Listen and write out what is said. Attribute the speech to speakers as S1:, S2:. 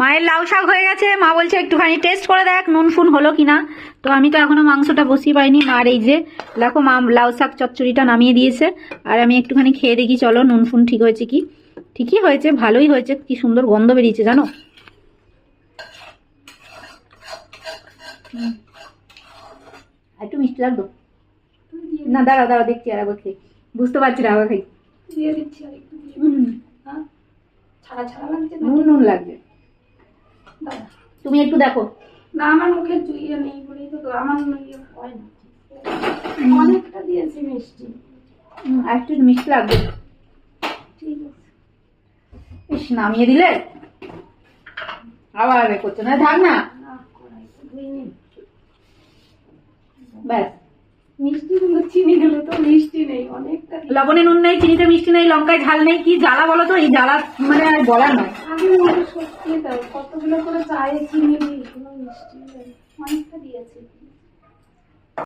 S1: মায়ের লাউ শাক হয়ে গেছে, মা বলছে একটুখানি টেস্ট করে দেখ নুন ফুন হলো কিনা। তো আমি তো এখনো মাংসটা বসিয়ে পাইনি। মার এই যে দেখো মা লাউ শাক চচ্চড়িটা নামিয়ে দিয়েছে, আর আমি একটুখানি খেয়ে দেখি চলো নুন ফুন ঠিক হয়েছে কি। ঠিকই হয়েছে, ভালোই হয়েছে, কি সুন্দর গন্ধ বেরিয়েছে জানো। একটু মিষ্টি লাগতো না, দাঁড়াও দাঁড়াও দেখছি আর একবার খেয়ে, বুঝতে পারছি না, আবার খাই।
S2: দিয়ে দিচ্ছি আর একটু দিয়ে। হ্যাঁ ছাড়া ছাড়া লাগছে না?
S1: নুন নুন লাগছে,
S2: দাদা
S1: তুমি একটু দেখো।
S2: না আমার মুখে ইয়ে নেই বলেই তো আমার ইয়ে হয় না। অনেকটা দিয়েছি মিষ্টি।
S1: আর একটু মিষ্টি লাগবে।
S2: ঠিক আছে।
S1: ইস, নামিয়ে দিলে আবার আগে করছো না, থাক না
S2: কড়াইতে ধুয়ে নিন।
S1: ব্যাস।
S2: মিষ্টিগুলো চিনি গুলো তো মিষ্টি নেই, অনেকটা দিয়েছি।
S1: লবণে নুন নেই, চিনিতে মিষ্টি নেই, লঙ্কায় ঝাল নেই, কি জ্বালা বলো তো। এই জ্বালা মানে আর বলার নয়।
S2: আগে মনে সত্যি তাই কতগুলো করে চায়ে চিনি দিই, কোনো মিষ্টি নেই, অনেকটা দিয়েছি।